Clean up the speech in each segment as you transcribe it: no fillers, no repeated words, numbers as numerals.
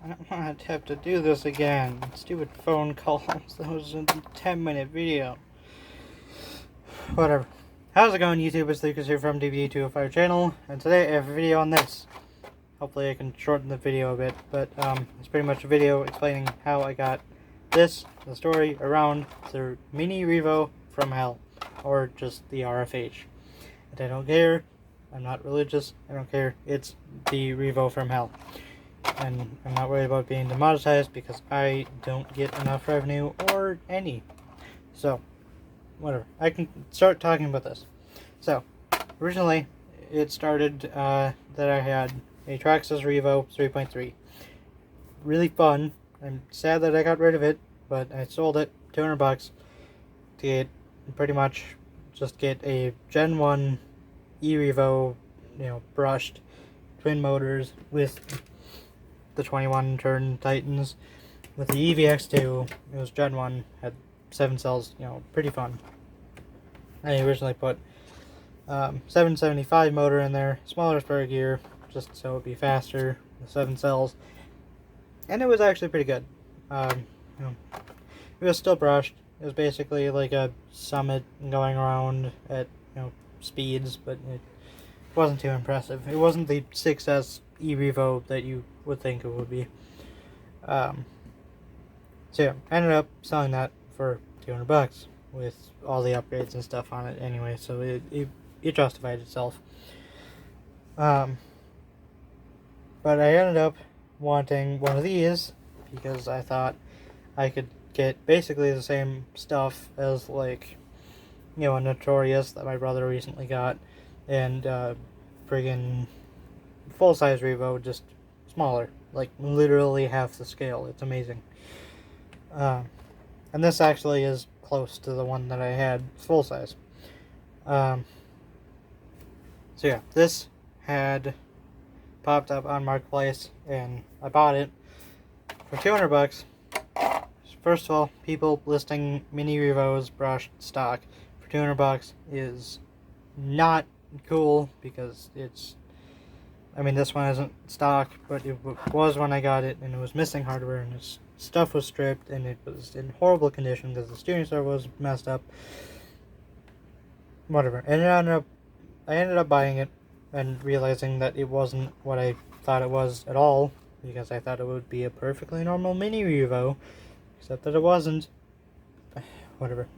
I don't want to have to do this again. Stupid phone calls. That was a 10-minute video. Whatever. How's it going, YouTube? It's Lucas here from DVD205 channel, and today I have a video on this. Hopefully I can shorten the video a bit, but it's pretty much a video explaining how I got this, the story, around the mini Revo from Hell, or just the RFH. And I don't care. I'm not religious. I don't care. It's the Revo from Hell. And I'm not worried about being demonetized because I don't get enough revenue or any. So, whatever. I can start talking about this. So, originally, it started that I had a Traxxas Revo 3.3. Really fun. I'm sad that I got rid of it, but I sold it, $200, to get pretty much just get a Gen 1 e-Revo, brushed twin motors with the 21 turn Titans. With the EVX2, it was Gen 1, had 7 cells, pretty fun. I originally put 775 motor in there, smaller spur gear, just so it would be faster, with 7 cells. And it was actually pretty good. It was still brushed. It was basically like a Summit going around at, speeds, but it wasn't too impressive. It wasn't the 6S e-Revo that you would think it would be. So yeah, I ended up selling that for $200 with all the upgrades and stuff on it anyway, so it justified itself. But I ended up wanting one of these because I thought I could get basically the same stuff as, like, a Notorious that my brother recently got, and friggin' full-size Revo, just smaller, like literally half the scale. It's amazing. And this actually is close to the one that I had full-size. So yeah, this had popped up on Marketplace, and I bought it for $200. First of all, people listing mini Revos brushed stock for $200 is not cool, because it's, this one isn't stock, but it was when I got it, and it was missing hardware, and its stuff was stripped, and it was in horrible condition because the steering servo was messed up. Whatever. And I ended up buying it and realizing that it wasn't what I thought it was at all, because I thought it would be a perfectly normal mini Revo, except that it wasn't. Whatever.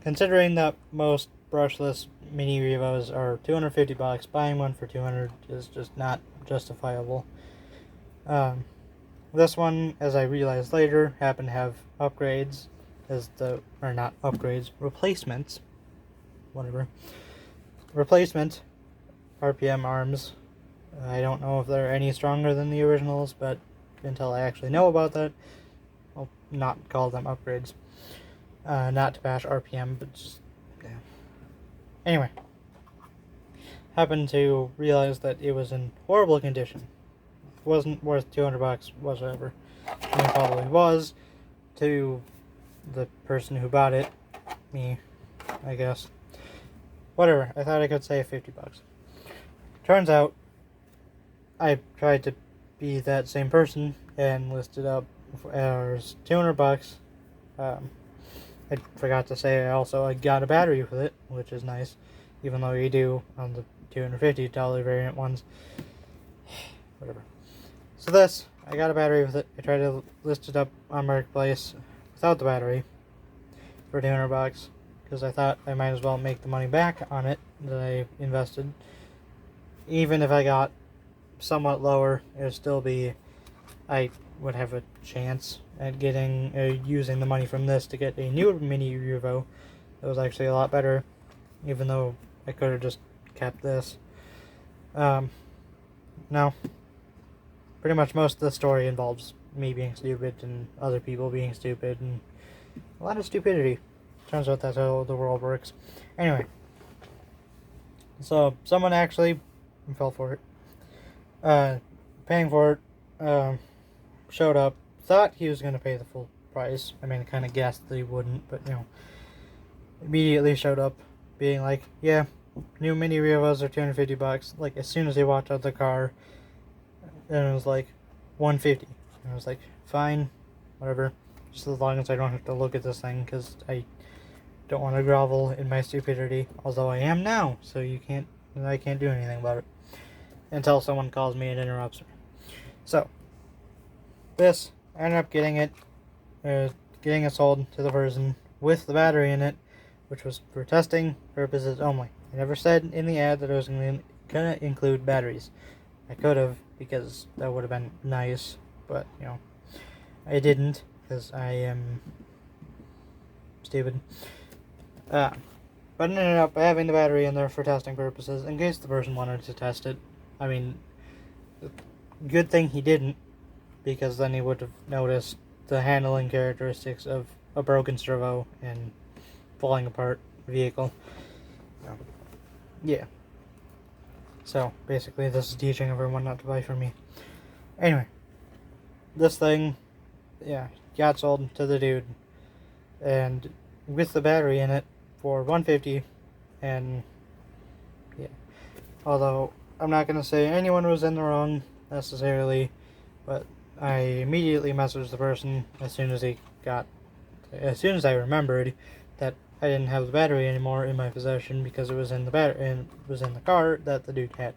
Considering that most brushless mini Revos are $250, buying one for $200 is just not justifiable. This one, as I realized later, happened to have upgrades, or not upgrades, replacements. Whatever. Replacement RPM arms. I don't know if they're any stronger than the originals, but until I actually know about that, I'll not call them upgrades. Not to bash RPM, but just, yeah. Anyway. Happened to realize that it was in horrible condition. It wasn't worth $200 whatsoever. And it probably was to the person who bought it. Me, I guess. Whatever, I thought I could save $50. Turns out, I tried to be that same person and listed up as $200. I forgot to say I got a battery with it, which is nice, even though you do on the $250 variant ones. Whatever. So this, I got a battery with it. I tried to list it up on Marketplace without the battery for $200, because I thought I might as well make the money back on it that I invested. Even if I got somewhat lower, it would still be, I would have a chance at getting, using the money from this to get a new mini Revo that was actually a lot better, even though I could have just kept this. Now, pretty much most of the story involves me being stupid and other people being stupid, and a lot of stupidity. Turns out that's how the world works. Anyway, so someone actually fell for it. Paying for it, showed up, thought he was going to pay the full price. I kind of guessed that he wouldn't, but, immediately showed up being like, yeah, new mini Revos are $250. Like, as soon as they walked out of the car, and it was like $150. And I was like, fine, whatever. Just as long as I don't have to look at this thing, because I don't want to grovel in my stupidity. Although I am now, so I can't do anything about it. Until someone calls me and interrupts me. So, this, I ended up getting it sold to the person with the battery in it, which was for testing purposes only. I never said in the ad that I was going to include batteries. I could have, because that would have been nice, but, I didn't, because I am stupid. But I ended up having the battery in there for testing purposes, in case the person wanted to test it. I mean, good thing he didn't, because then he would have noticed the handling characteristics of a broken servo and falling apart vehicle. Yeah. So, basically, this is teaching everyone not to buy from me. Anyway, this thing, got sold to the dude, and with the battery in it for $150, and although I'm not going to say anyone was in the wrong necessarily, but I immediately messaged the person as soon as I remembered that I didn't have the battery anymore in my possession, because it was in the car that the dude had.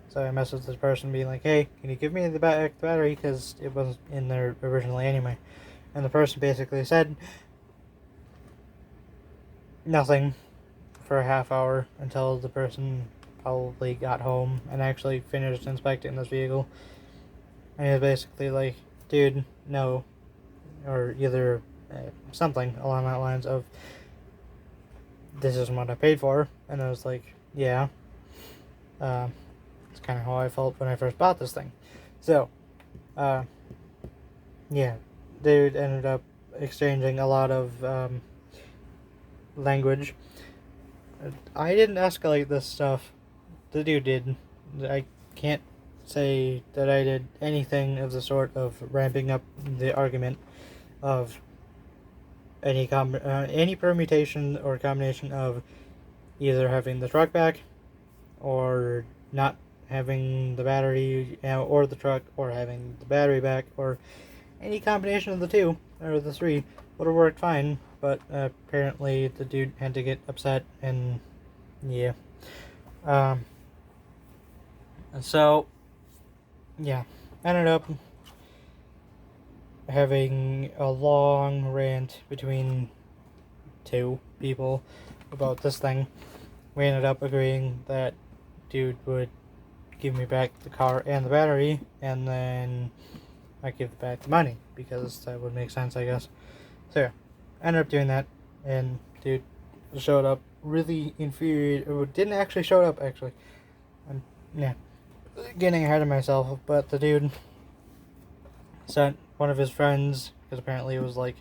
So I messaged this person being like, hey, can you give me the battery, because it wasn't in there originally anyway. And the person basically said nothing for a half hour, until the person probably got home and actually finished inspecting this vehicle. And he was basically like, dude, no, or either something along that lines of, this isn't what I paid for. And I was like, yeah, it's kind of how I felt when I first bought this thing. So, dude ended up exchanging a lot of language. I didn't escalate this stuff. The dude did. I can't say that I did anything of the sort of ramping up the argument of any permutation or combination of either having the truck back, or not having the battery, or the truck, or having the battery back, or any combination of the two or the three would have worked fine. But apparently the dude had to get upset, and so ended up having a long rant between two people about this thing. We ended up agreeing that dude would give me back the car and the battery, and then I give back the money, because that would make sense, I guess. So ended up doing that, and dude showed up really infuriated. Didn't actually show up, actually. I'm getting ahead of myself, but the dude sent one of his friends, because apparently it was like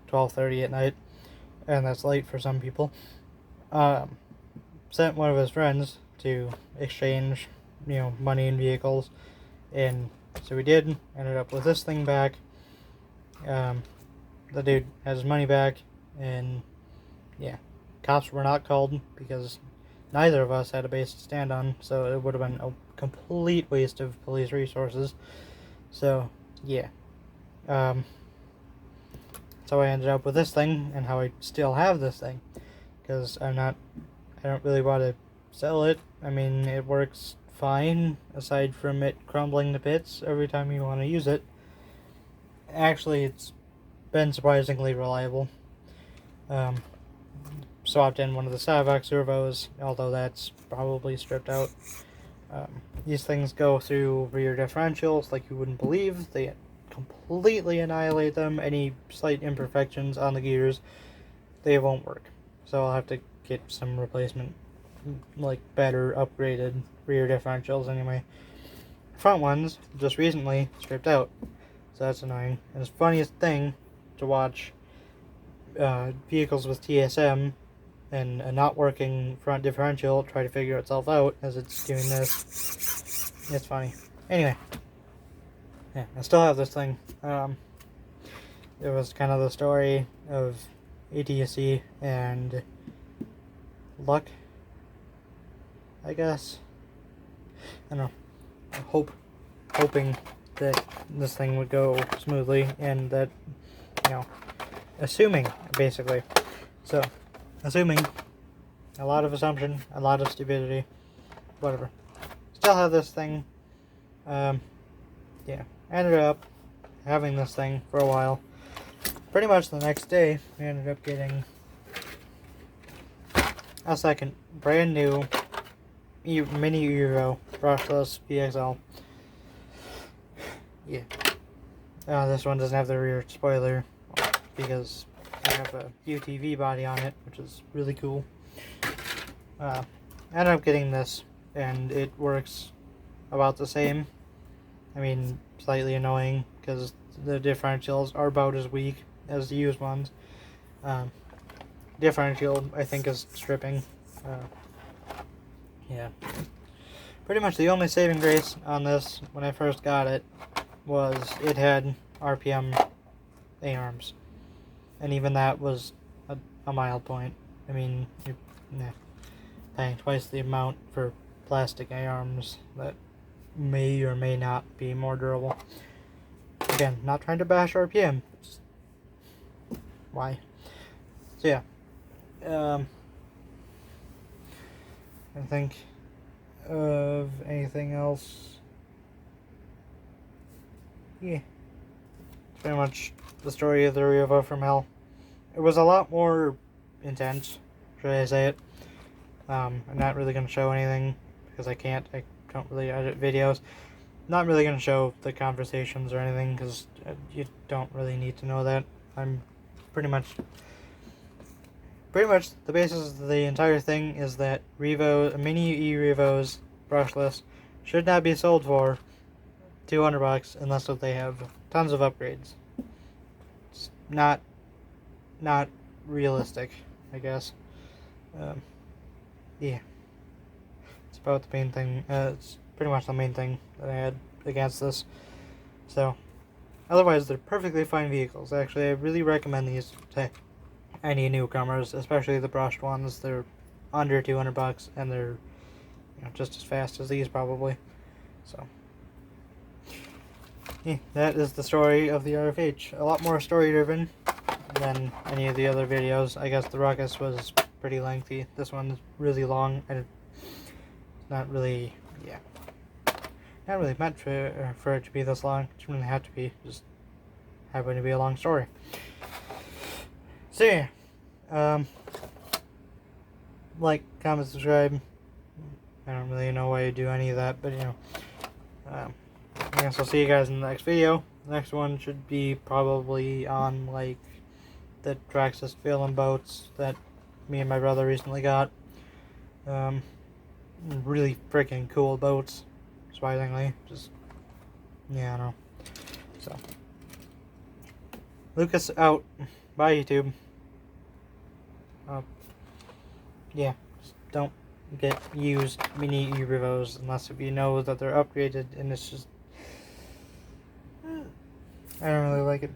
12:30 at night, and that's late for some people. Sent one of his friends to exchange, money and vehicles, and so we did. Ended up with this thing back. The dude has his money back, and cops were not called, because neither of us had a base to stand on, so it would have been a complete waste of police resources. So so I ended up with this thing, and how I still have this thing, because I don't really want to sell it. I mean, it works fine, aside from it crumbling to bits every time you want to use it. Actually, it's been surprisingly reliable. Swapped in one of the Savox servos, although that's probably stripped out. These things go through rear differentials like you wouldn't believe. They completely annihilate them. Any slight imperfections on the gears, they won't work. So I'll have to get some replacement, like better upgraded rear differentials anyway. Front ones, just recently, stripped out. So that's annoying. And it's the funniest thing to watch vehicles with TSM and a not working front differential try to figure itself out as it's doing this. It's funny. Anyway, I still have this thing. It was kind of the story of ATSC and luck, I guess. I don't know. Hoping that this thing would go smoothly, and that, you know, assuming, basically. So, assuming, a lot of assumption, a lot of stupidity, whatever. Still have this thing. Yeah, ended up having this thing for a while. Pretty much the next day, we ended up getting a second brand new mini Revo brushless VXL. Yeah. This one doesn't have the rear spoiler because I have a UTV body on it, which is really cool. Ended up getting this, and it works about the same. I mean, slightly annoying because the differentials are about as weak as the used ones. Differential, I think, is stripping. Yeah. Pretty much the only saving grace on this when I first got it was it had RPM A-arms. And even that was a mild point. I mean, you're paying twice the amount for plastic A-arms that may or may not be more durable. Again, not trying to bash RPM. Just why? So yeah. I think of anything else. Yeah. It's pretty much the story of the Revo From Hell. It was a lot more intense, should I say it. I'm not really going to show anything because I don't really edit videos. Not really going to show the conversations or anything because you don't really need to know that. I'm pretty much the basis of the entire thing is that mini e-Revos brushless should not be sold for $200 unless they have tons of upgrades. It's not realistic, I guess. Yeah. It's about the main thing. It's pretty much the main thing that I had against this. So, otherwise, they're perfectly fine vehicles. Actually, I really recommend these to any newcomers, especially the brushed ones. They're under $200 and they're just as fast as these probably. So, yeah, that is the story of the RFH. A lot more story driven than any of the other videos. I guess the Ruckus was pretty lengthy. This one's really long and not really meant for it to be this long. It didn't really have to be. Just happened to be a long story. So yeah, like, comment, subscribe. I don't really know why you do any of that, but I guess I'll see you guys in the next video. The next one should be probably on like the Traxxas Feeling boats that me and my brother recently got. Really freaking cool boats, surprisingly. Just, yeah, I don't know. So, Lucas out. Bye, YouTube. Yeah, just don't get used mini e-Revos unless if you know that they're upgraded, and it's just, I don't really like it.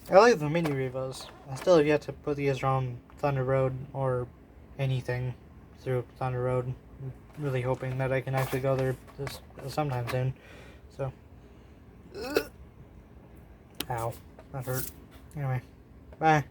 I like the mini Revos. I still have yet to put these around Thunder Road or anything through Thunder Road. I'm really hoping that I can actually go there sometime soon. So, ow, that hurt. Anyway, bye.